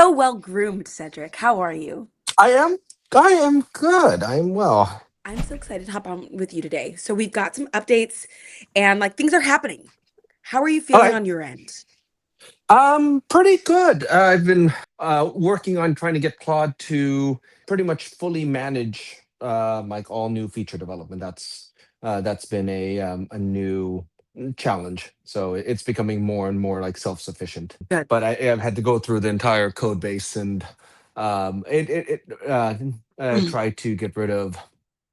so well groomed, Cedric. How are you? I am I am good. I am well. I'm so excited to hop on with you today. So we've got some updates and things are happening. How are you All feeling right. on your end? Pretty good. I've been working on trying to get Claude to pretty much fully manage like all new feature development. That's been a new challenge. So it's becoming more and more like self-sufficient. Good. But I've had to go through the entire code base and Mm. try to get rid of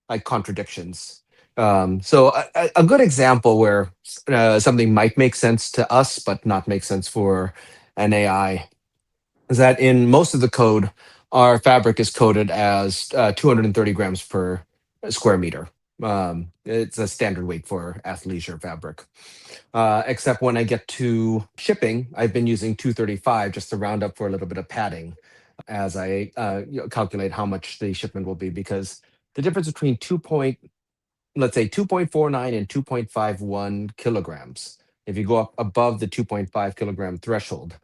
like contradictions. So a good example where something might make sense to us but not make sense for an AI is that in most of the code, our fabric is coded as 230 grams per square meter. It's a standard weight for athleisure fabric. Except when I get to shipping, I've been using 235 just to round up for a little bit of padding as I calculate how much the shipment will be because the difference between let's say 2.49 and 2.51 kilograms, if you go up above the 2.5 kilogram threshold,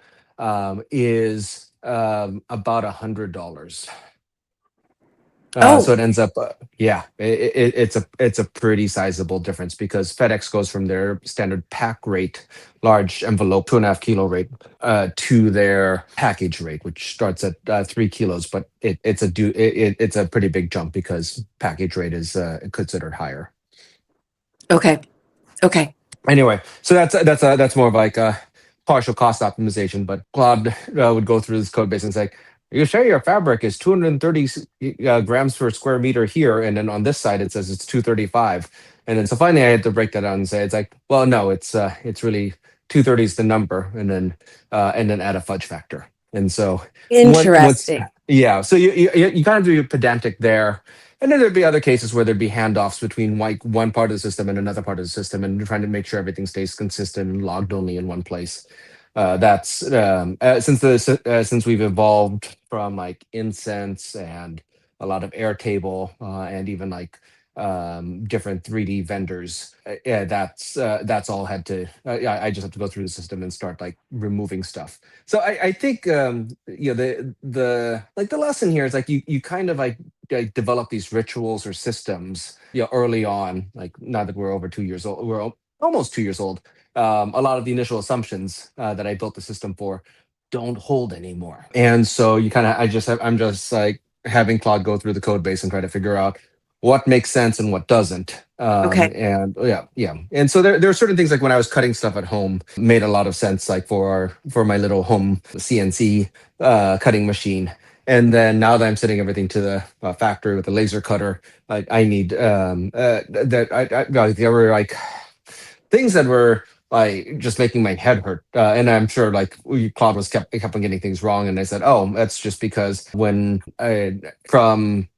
is about $100. So Oh, it ends up, yeah, it's a pretty sizable difference because FedEx goes from their standard pack rate, large envelope, 2.5 kilo rate, to their package rate, which starts at 3 kilos. But it's a pretty big jump because package rate is considered higher. okay. Okay. Anyway, so that's more of like a partial cost optimization. But Claude would go through this code base and say, "You sure your fabric is 230 grams per square meter here, and then on this side it says it's 235." And then so finally I had to break that down and say it's like, well, no, it's really 230 is the number, and then add a fudge factor. And so once Interesting. yeah, so you kind of do pedantic there, and then there'd be other cases where there'd be handoffs between like one part of the system and another part of the system, and you're trying to make sure everything stays consistent and logged only in one place. That's since we've evolved from like incense and a lot of Airtable and even like different 3D vendors. Yeah, that's all had to. Yeah, I just have to go through the system and start like removing stuff. So I think the lesson here is like you kind of like develop these rituals or systems early on, like now that we're over 2 years old, almost 2 years old. A lot of the initial assumptions that I built the system for don't hold anymore, and so you kind of I'm just like having Claude go through the code base and try to figure out what makes sense and what doesn't. Okay. And yeah, and so there are certain things like when I was cutting stuff at home made a lot of sense, like for my little home CNC cutting machine. And then now that I'm sending everything to the factory with a laser cutter, I need that like, there were like things that were like just making my head hurt. And I'm sure like Claude was kept on getting things wrong, and I said, oh, that's just because when from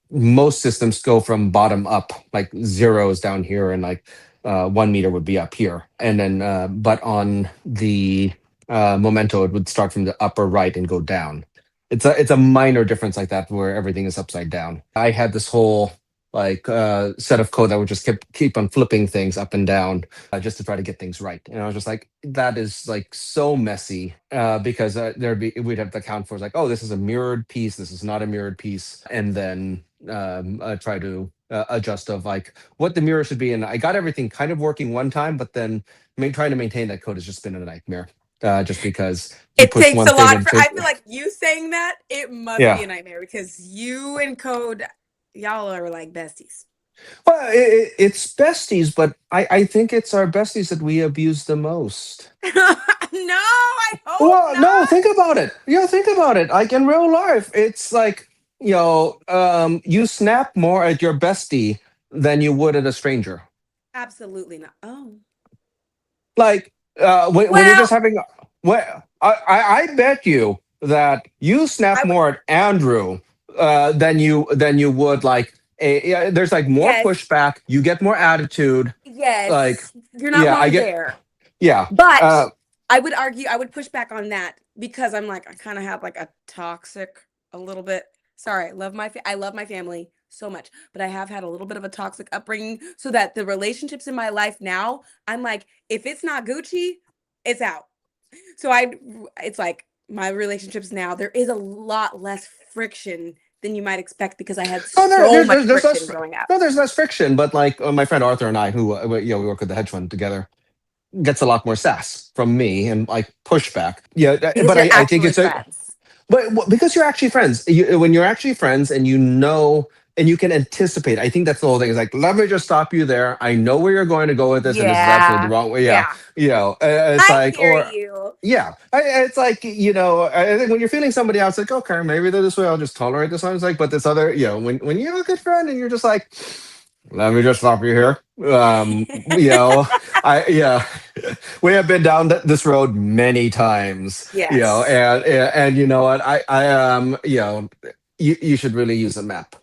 most systems go from bottom up, like zeros down here, and like 1 meter would be up here, and then but on the memento it would start from the upper right and go down. It's a minor difference like that where everything is upside down. I had this whole like set of code that would just keep on flipping things up and down just to try to get things right. And I was just like, that is like so messy because we'd have to account for like, oh, this is a mirrored piece, this is not a mirrored piece, and then try to adjust of like what the mirror should be. And I got everything kind of working one time, but then trying to maintain that code has just been a nightmare. Just because you It push takes one a thing lot and for so I feel like you saying that it must be yeah. a nightmare because you and Code, y'all are like besties. Well, it's besties, but I think it's our besties that we abuse the most. No, I hope Well, no, not. think about it. Yeah, think about it. Like in real life, it's like, you snap more at your bestie than you would at a stranger. Absolutely not. Oh. Like when you're just Well, having, well, I bet you that you snap I would more at Andrew than you would like yeah, there's like more yes. pushback. You get more attitude. Like, Yes. You're not yeah, I wrong get, there. yeah. But I would argue, I would push back on that because I'm like, I kind of have like a toxic, a little bit. Sorry, I love my family so much, but I have had a little bit of a toxic upbringing, so that the relationships in my life now, I'm like, if it's not Gucci, it's out. So it's like my relationships now, there is a lot less friction than you might expect because I had Oh, so much there's less. friction growing up. No, there's less friction. But like my friend Arthur and I, who we work with the hedge fund together, gets a lot more sass from me and like pushback. Yeah, Because but you're I think actually it's a friends. but because you're actually friends, when you're actually friends and you know and you can anticipate, I think that's the whole thing. Is like, let me just stop you there. I know where you're going to go with this, and this is absolutely the Yeah. wrong way. Yeah, Yeah. it's I like, hear or you. yeah, it's like I think when you're feeling somebody else, like, okay, maybe they're this way. I'll just tolerate this one. It's like, but this other, when you have a good friend and you're just like, let me just stop you here. I we have been down this road many times. Yes. And you know what, you should really use a map.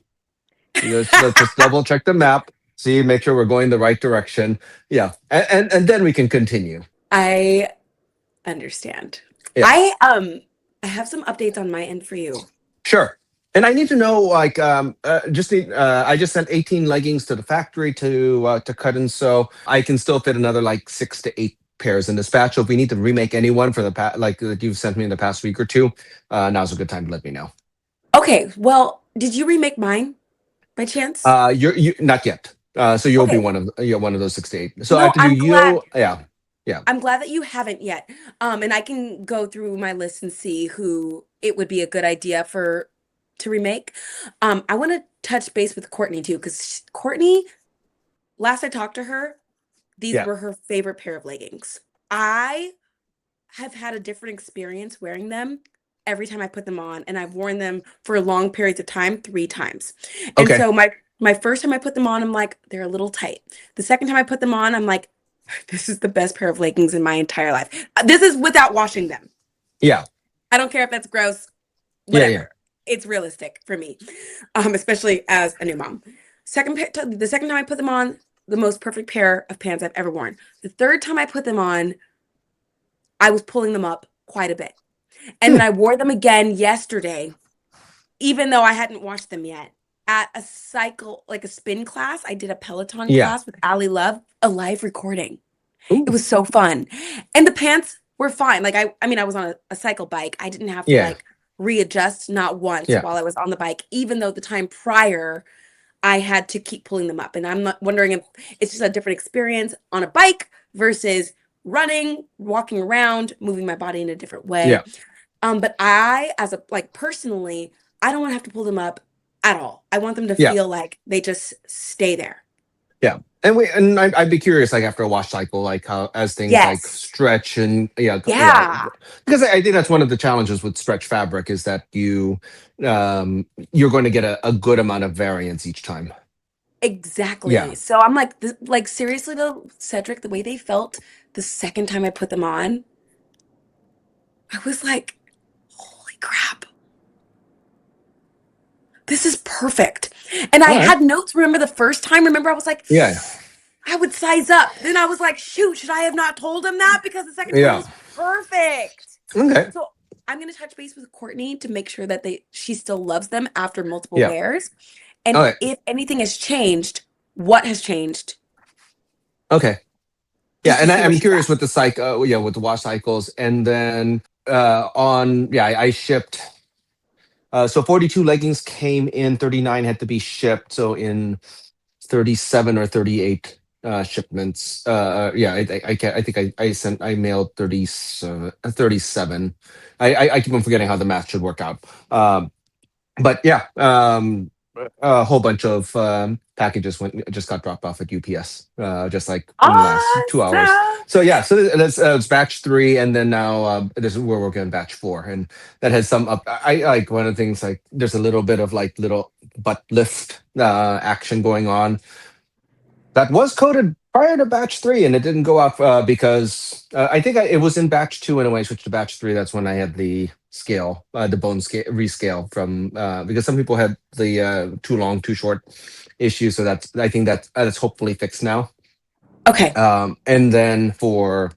Let's just double check the map, see, make sure we're going the right direction. Yeah, and then we can continue. I understand. Yeah. I have some updates on my end for you. Sure. And I need to know, like, I just sent 18 leggings to the factory to cut and sew. I can still fit another like 6 to 8 pairs in this batch. So if we need to remake any one for the like that you've sent me in the past week or two, now's a good time to let me know. Okay, well, did you remake mine by chance? You not yet. So you'll be Okay. one of those 6 to 8. So I have No, to do you. Yeah, yeah. I'm glad that you haven't yet. And I can go through my list and see who it would be a good idea for to remake. I want to touch base with Courtney too, because Courtney, last I talked to her, these Yeah. were her favorite pair of leggings. I have had a different experience wearing them every time I put them on, and I've worn them for long periods of time, 3 times. And Okay. so my first time I put them on, I'm like, they're a little tight. The second time I put them on, I'm like, this is the best pair of leggings in my entire life. This is without washing them. Yeah. I don't care if that's gross, Yeah. Yeah. whatever. It's realistic for me, especially as a new mom. The second time I put them on, the most perfect pair of pants I've ever worn. The third time I put them on, I was pulling them up quite a bit. And then Hmm. I wore them again yesterday, even though I hadn't washed them yet. At a cycle, like a spin class, I did a Peloton Yeah. class with Ali Love, a live recording. It Ooh. was so fun. And the pants were fine. Like I mean, I was on a cycle bike. I didn't have to Yeah. like readjust not once Yeah. while I was on the bike, even though the time prior I had to keep pulling them up. And I'm not wondering if it's just a different experience on a bike versus running, walking around, moving my body in a different way. Yeah. But I, as a like personally, I don't want to have to pull them up at all. I want them to Yeah. feel like they just stay there. Yeah. I'd be curious, like after a wash cycle, like how as things like Yes. stretch and Yeah. because I think that's one of the challenges with stretch fabric is that you're going to get a good amount of variance each time. Exactly. Yeah. So I'm like, like seriously though, Cedric, the way they felt the second time I put them on, I was like, holy crap, this is perfect. And I All right. had notes. Remember the first time? Remember, I was like, Yeah. I would size up. Then I was like, shoot, should I have not told him that? Because the second time Yeah. was perfect. Okay. So I'm gonna touch base with Courtney to make sure that she still loves them after multiple Yeah. wears. And Okay. if anything has changed, what has changed? Okay. Yeah. Just to And see where I'm she's curious at. with the cycle, with the wash cycles, and then I shipped. So 42 leggings came in, 39 had to be shipped. So in 37 or 38 shipments. Yeah, I think I mailed 37. 37. I keep on forgetting how the math should work out. But yeah, a whole bunch of packages just got dropped off at UPS, just like in the last 2 hours. Awesome. So yeah, so that's it's batch 3, and then now this is we're working on batch 4, and that has some up. I like one of the things, like there's a little bit of like little butt lift action going on that was coded prior to batch 3, and it didn't go out because I think it was in batch 2, and when I switched to batch 3, that's when I had the scale, the bone scale rescale from because some people had the too long, too short issue. So I think that's hopefully fixed now. Okay. And then for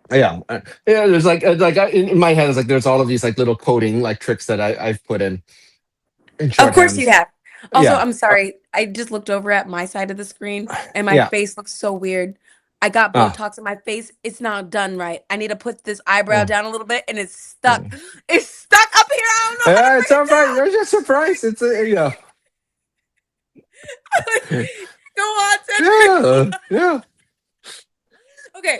yeah, there's in my head, it's like there's all of these like little coding like tricks that I've put in Of course you shorthands. have. Also, Yeah, I'm sorry. I just looked over at my side of the screen and my yeah. face looks so weird. I got Ah, Botox in my face. It's not done right. I need to put this eyebrow oh, down a little bit, and it's stuck. yeah. It's stuck up here. I don't know how to Yeah, bring it's all it right. down. You're just surprised. It's Go on, Cedric. yeah, yeah. Okay.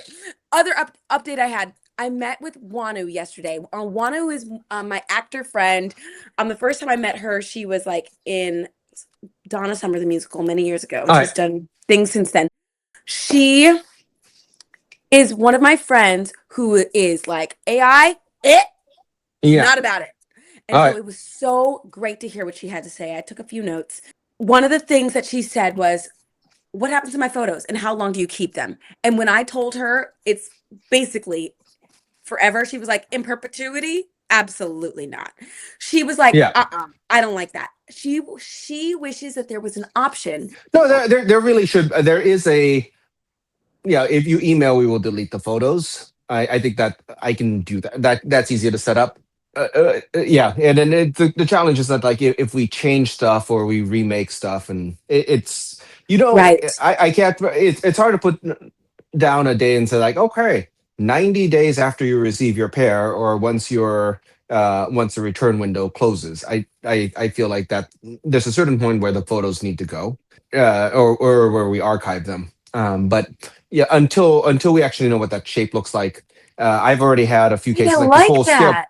Other update I had. I met with Wanu yesterday. Wanu is my actor friend. The first time I met her, she was like in Donna Summer the musical many years ago, and All right. she's done things since then. She is one of my friends who is like AI, Yeah. not about it. And All so right. it was so great to hear what she had to say. I took a few notes. One of the things that she said was, what happens to my photos and how long do you keep them? And when I told her it's basically forever, she was like, in perpetuity? Absolutely not. She was like, Yeah. I don't like that. She wishes that there was an option. No, there really should. There is a yeah. If you email, we will delete the photos. I think that I can do that. That's easier to set up. Yeah, and then the challenge is that like if we change stuff or we remake stuff, and it's Right. I can't. It's hard to put down a day and say like, okay, 90 days after you receive your pair, or once the return window closes. I feel like that there's a certain point where the photos need to go, or where we archive them. But yeah, until we actually know what that shape looks like. I've already had a few Wait, I cases like this like whole scale. that.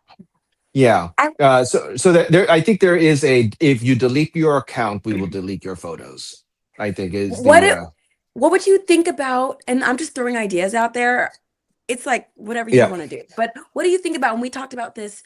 Yeah. I So that I think there is a if you delete your account, we will delete your photos. I think is what the it, what would you think about, and I'm just throwing ideas out there. It's like whatever you yeah want to do. But what do you think about when we talked about this,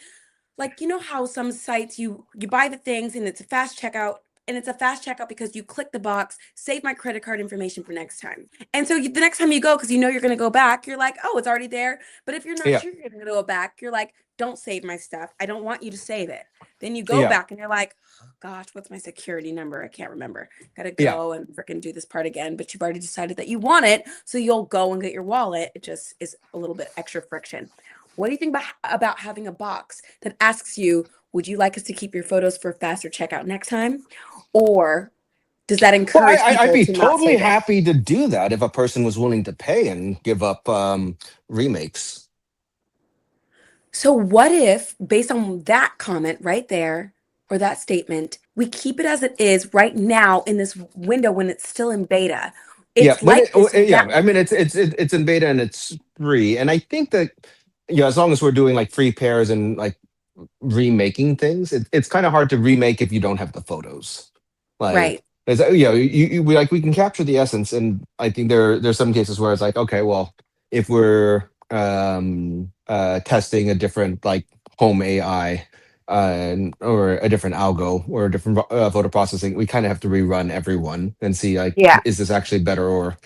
like you know how some sites you buy the things and it's a fast checkout, and it's a fast checkout because you click the box, save my credit card information for next time. And so the next time you go, because you know you're going to go back, you're like, oh, it's already there. But if you're not yeah sure you're going to go back, you're like, don't save my stuff. I don't want you to save it. Then you go yeah back and you're like, oh, gosh, what's my security number? I can't remember. Gotta yeah. go and freaking do this part again. But you've already decided that you want it, so you'll go and get your wallet. It just is a little bit extra friction. What do you think about having a box that asks you, would you like us to keep your photos for faster checkout next time? Or does that Well, encourage I'd people be to not totally save it? happy to do that if a person was willing to pay and give up remakes. So, what if, based on that comment right there, or that statement, we keep it as it is right now in this window when it's still in beta? Yeah, It's like this yeah. now. I mean, it's in beta and it's free, and I think that as long as we're doing like free pairs and like remaking things, it's kind of hard to remake if you don't have the photos. Like, Right. we like we can capture the essence, and I think there's some cases where it's like, okay, well, if we're testing a different like home AI, or a different algo or a different photo processing, we kind of have to rerun everyone and see like, Yeah. is this actually better or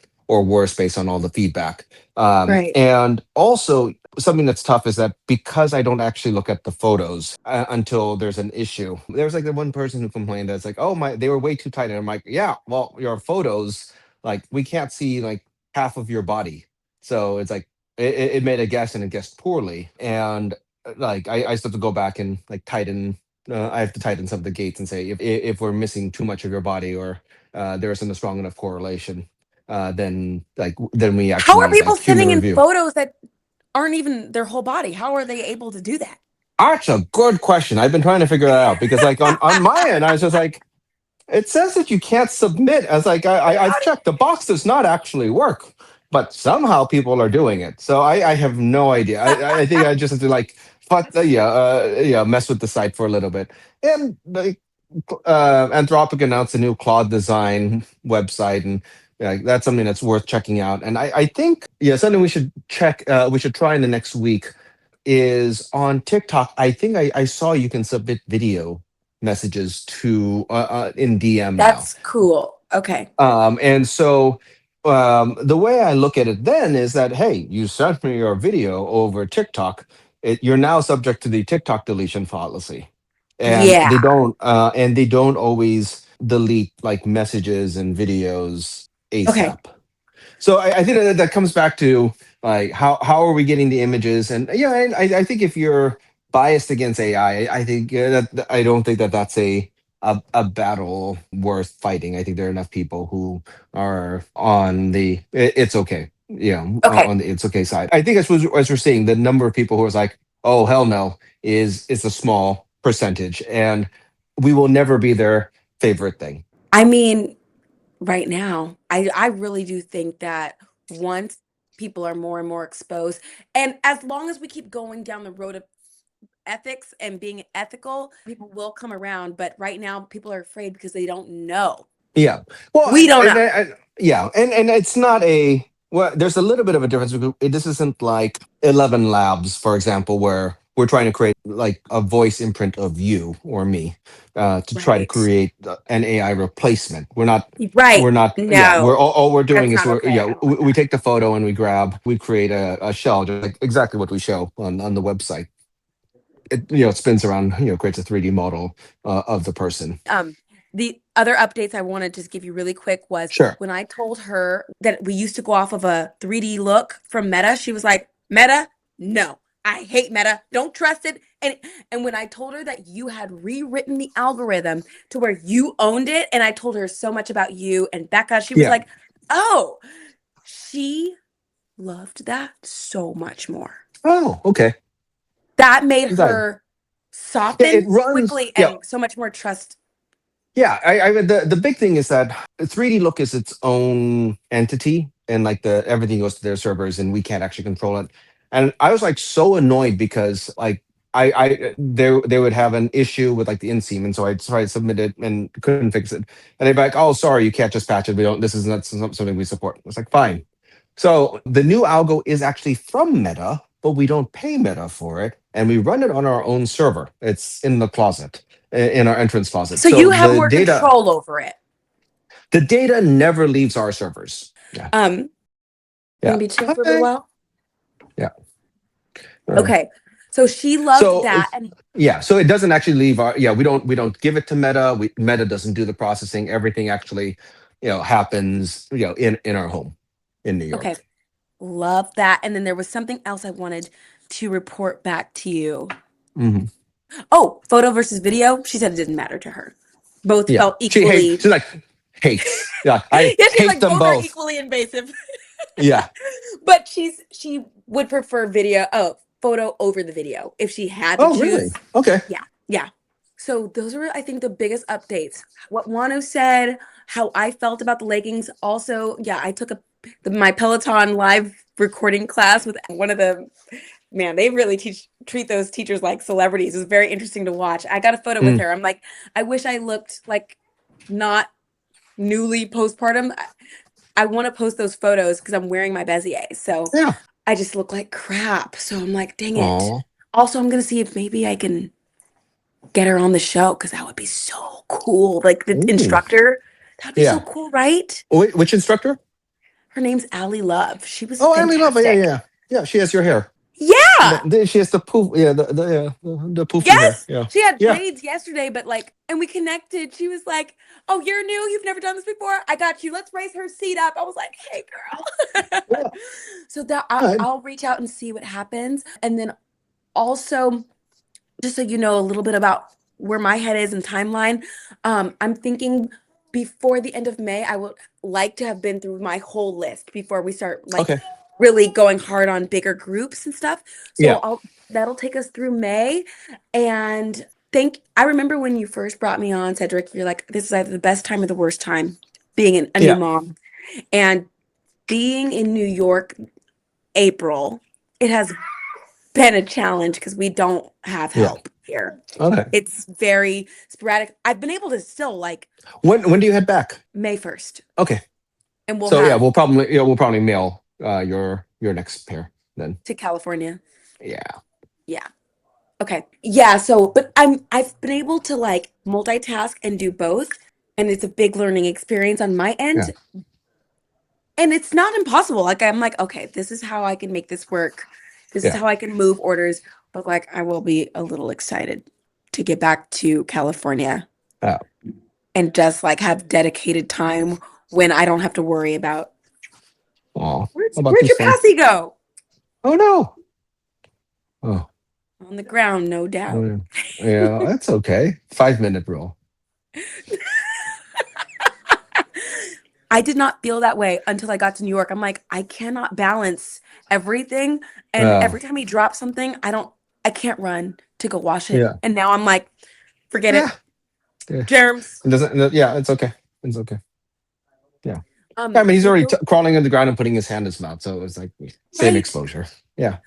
worse based on all the feedback. Right. And also something that's tough is that because I don't actually look at the photos until there's an issue. There was like the one person who complained that's like, oh my, they were way too tight, and I'm like, yeah, well, your photos, like we can't see like half of your body, so it's like it made a guess and it guessed poorly, and like I still have to go back and like tighten. I have to tighten some of the gates and say if we're missing too much of your body, or there isn't a strong enough correlation, then we How are actually people like human sending in review. photos that aren't even their whole body? How are they able to do that? That's a good question. I've been trying to figure that out because like on my end, I was just like, it says that you can't submit. I was like, I've checked. The box does not actually work, but somehow people are doing it. So I have no idea. I think I just have to like, mess with the site for a little bit. And like, Anthropic announced a new Claude design website, and yeah, that's something that's worth checking out. And I think something we should check. We should try in the next week is on TikTok. I think I saw you can submit video messages to in DM now. That's cool. Okay. And so the way I look at it then is that, hey, you sent me your video over TikTok. You're now subject to the TikTok deletion policy, and Yeah. they don't always delete like messages and videos Okay. ASAP. So I think that comes back to like how are we getting the images, and yeah, and I think if you're biased against AI, I think that I don't think that that's a battle worth fighting. I think there are enough people who are on the it's okay. Okay. on the it's okay side. I think as we're seeing, the number of people who was like, oh hell no, is a small percentage, and we will never be their favorite thing. I mean, right now, I really do think that once people are more and more exposed, and as long as we keep going down the road of ethics and being ethical, people will come around. But right now, people are afraid because they don't know. Yeah. Well, We don't know. yeah, and it's not a well. There's a little bit of a difference. This isn't like 11 Labs, for example, where we're trying to create like a voice imprint of you or me, to try to Right. create an AI replacement. We're not. Right. We're not. Yeah. We're No, all we're doing that's is not okay. I don't we, want we that. take the photo and we create a shell, just like exactly what we show on the website. It spins around, creates a 3D model of the person. Um, the other updates I want to just give you really quick was Sure. when I told her that we used to go off of a 3D look from Meta, she was like, Meta? No, I hate Meta. Don't trust it. And when I told her that you had rewritten the algorithm to where you owned it, and I told her so much about you and Becca, she was Yeah. like, oh, she loved that so much more. Oh, okay. That made That her Yeah, it soften runs. quickly Yeah, and so much more trust. yeah. The big thing is that 3D Look is its own entity, and like everything goes to their servers, and we can't actually control it. And I was like so annoyed because like they would have an issue with like the inseam, and so I tried to submit it and couldn't fix it. And they'd be like, "Oh, sorry, you can't just patch it. We don't. This is not something we support." I was like, "Fine." So the new algo is actually from Meta, but we don't pay Meta for it, and we run it on our own server. It's in the closet, in our entrance closet. So So you have more control over it. the data never leaves our servers. Yeah, Um, yeah, gonna be chill for a little hi. while. Yeah. Uh, Okay. So she loved so that. And yeah, so it doesn't actually leave our. Yeah, we don't give it to Meta. Meta doesn't do the processing. Everything actually, happens, in our home in New okay, York. love that. And then there was something else I wanted to report back to you. Mhm. Oh, photo versus video. She said it didn't matter to her. Both Yeah, felt she's equally. like hates. Yeah, I Yeah, she's hate like them both are both. equally invasive. Yeah. But she would prefer photo over the video if she had to Oh, really? choose. Okay. Yeah, yeah. So those are, I think, the biggest updates. What Wanu said, how I felt about the leggings. Also, yeah, I took my Peloton live recording class with one of the man. They really treat those teachers like celebrities. It was very interesting to watch. I got a photo with Mm, her. I'm like, I wish I looked like not newly postpartum. I want to post those photos because I'm wearing my Bézier. So yeah. I just look like crap. So I'm like, dang it. Oh. Also, I'm gonna see if maybe I can get her on the show because that would be so cool. Like the Ooh. instructor, that'd be so Yeah. cool, right? Which instructor? Her name's Allie Love. She was Oh, Emily Love. Yeah, fantastic. yeah, yeah. She has your hair. Yeah. She has the poof. Yeah, the poofy hair. Yes. Yeah. She had Yeah. braids yesterday, but like, and we connected. She was like, oh, you're new. You've never done this before. I got you. Let's raise her seat up. I was like, hey, girl. Yeah. So that All right. I'll reach out and see what happens. And then also, just so you know a little bit about where my head is and timeline, I'm thinking before the end of May, I would like to have been through my whole list before we start like Okay. really going hard on bigger groups and stuff. So Yeah. that'll take us through May. And I remember when you first brought me on, Cedric, you're like, this is either the best time or the worst time being a new Yeah. mom. And being in New York, April, it has been a challenge because we don't have Yeah. help here. Okay. It's very sporadic. I've been able to still like When do you head back? May 1st, Okay. and we'll So yeah, have we'll probably mail your next pair then. to California. Yeah. Yeah. Okay. Yeah. So, but I've been able to like multitask and do both, and it's a big learning experience on my Yeah. end. And it's not impossible. Like I'm like, okay, this is how I can make this work. This is Yeah. how I can move orders. But like, I will be a little excited to get back to California Yeah. and just like have dedicated time when I don't have to worry about Oh, how where'd, about where'd your this one? passy go? Oh no. Oh. On the ground, no doubt. Yeah. Yeah, that's okay. 5-minute rule. I did not feel that way until I got to New York. I'm like, I cannot balance everything. And every time he drops something, I can't run to go wash it. Yeah. And now I'm like, forget Yeah. it. Yeah. Germs. It doesn't. Yeah. It's okay. It's okay. Yeah. I mean, he's So already crawling on the ground and putting his hand in his mouth, so it was like same right. exposure. Yeah.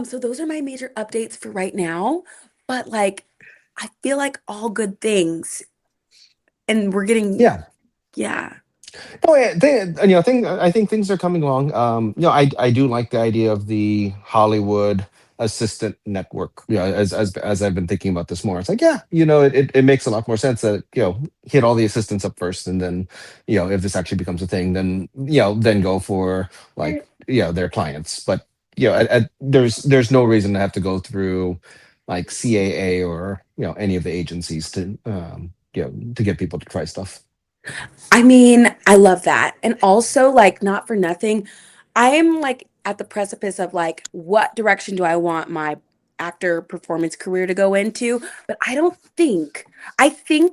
So those are my major updates for right now. But like, I feel like all good things. And we're getting, Yeah. yeah. No, I think things are coming along. I do like the idea of the Hollywood assistant network. As I've been thinking about this more, it's like, yeah, it makes a lot more sense that hit all the assistants up first, and then if this actually becomes a thing, then then go for like their clients. But there's no reason to have to go through like CAA or any of the agencies to to get people to try stuff. I mean, I love that. And also, like, not for nothing, I am like at the precipice of like, what direction do I want my actor performance career to go into? But I think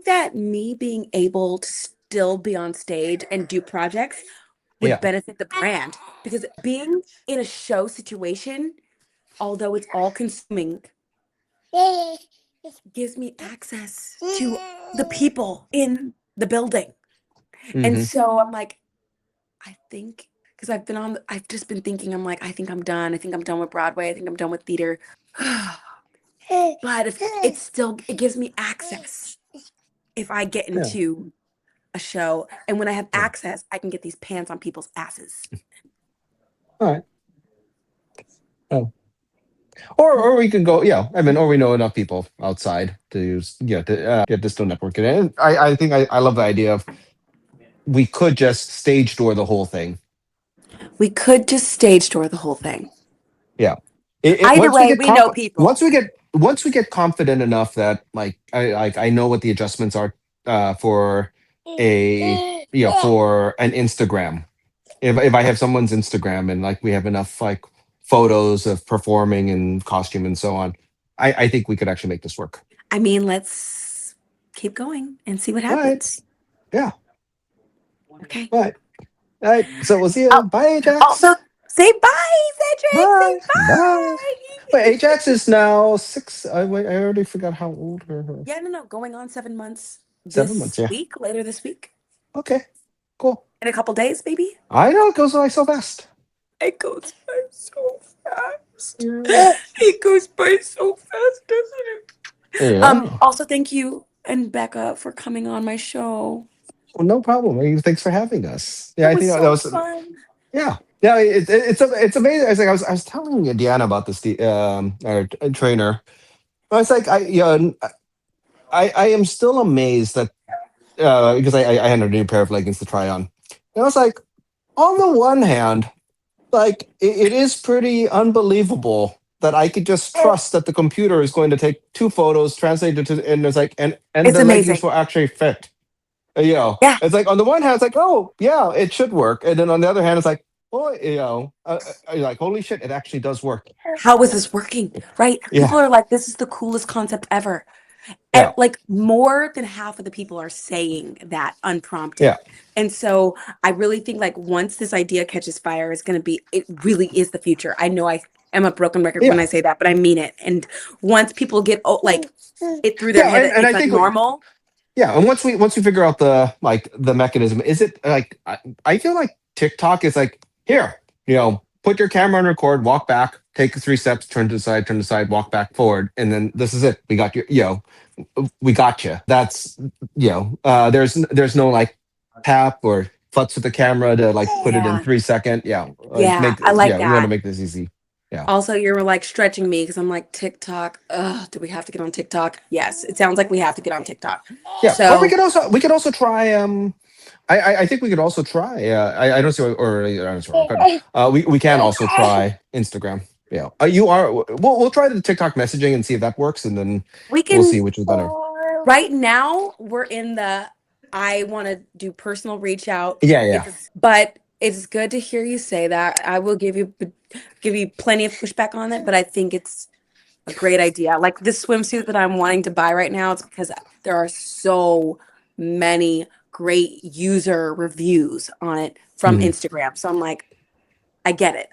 that me being able to still be on stage and do projects would Yeah. benefit the brand because being in a show situation, although it's all consuming, gives me access to the people in the building. And Hmm. so I'm like, I think because I've just been thinking, I'm like, I think I'm done. I think I'm done with Broadway. I think I'm done with theater. But if it gives me access if I get Yeah. into a show. And when I have Yeah. access, I can get these pants on people's asses. All right. Oh. Or we can go. Yeah. I mean, or we know enough people outside to use. Yeah. To get this to network it. And I think I love the idea of we could just stage door the whole thing. We could just stage door the whole thing. Yeah. Either Once we way, get we know people. once we get confident enough that I know what the adjustments are for a for an Instagram. If I have someone's Instagram and like we have enough like photos of performing in costume and so on, I think we could actually make this work. I mean, let's keep going and see what All right. happens. Yeah. Okay. All right. All right. So we'll see Oh, you. Bye, also, Ajax. say bye, Cedric. Say Bye. Bye. Wait, bye. Ajax is now 6. Wait, I already forgot how old her. Yeah, no, going on 7 months 7 months. this Yeah. week, later this week, Okay. Cool. in a couple days, maybe. I know it goes by so fast. It goes by so fast. Yeah. It goes by so fast, doesn't it? Yeah. Also, thank you and Becca for coming on my show. Well, no problem. I mean, thanks for having us. Yeah, It I was think that so was. fun. Yeah, yeah. It's amazing. I was telling Deanna about this. Our trainer. I was like, I am still amazed that because I had a new pair of leggings to try on, and I was like, on the one hand, like it is pretty unbelievable that I could just trust that the computer is going to take 2 photos, translate it to, and it's like, and It's the leggings amazing. will actually fit. Yeah. It's like on the one hand, it's like, oh yeah, it should work, and then on the other hand, it's like, oh, you're like, holy shit, it actually does work. How is this working? Right? Yeah, People are like, this is the coolest concept ever. yeah, Like more than half of the people are saying that unprompted. yeah, And so I really think like once this idea catches fire, it really is the future. I know I am a broken record when yeah, I say that, but I mean it. And once people get like it through their yeah, head that and it's I like think normal, yeah, and once we figure out the mechanism, is it like I feel like TikTok is like here, put your camera on record, walk back, take 3 steps, turn to the side, walk back forward, and then this is it. We got we got you. That's there's no like tap or futz with the camera to like put it in yeah. 3 second. Yeah, like Yeah, I like we want to that. make this easy. Yeah. Also, you're like stretching me because I'm like TikTok. Ugh, do we have to get on TikTok? Yes, it sounds like we have to get on TikTok. Yeah, or So we could also try. I think we could also try. I don't see or I don't see why we couldn't. We can also try Instagram. Yeah, we'll try the TikTok messaging and see if that works, and then we we'll can. see which is better. Right now, we're in the I want to do personal reach out. Yeah, yeah, But it's good to hear you say that. I will give you plenty of pushback on it, but I think it's a great idea. Like this swimsuit that I'm wanting to buy right now, it's because there are so many great user reviews on it from Instagram. So I'm like, I get it.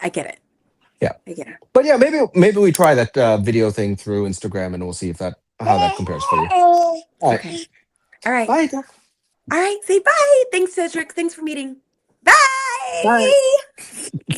Yeah. I get it. But yeah, maybe we try that video thing through Instagram, and we'll see if how that compares for you. All right. Okay. All right. Bye. All right. Say bye. Thanks, Cedric. Thanks for meeting. Bye. Bye.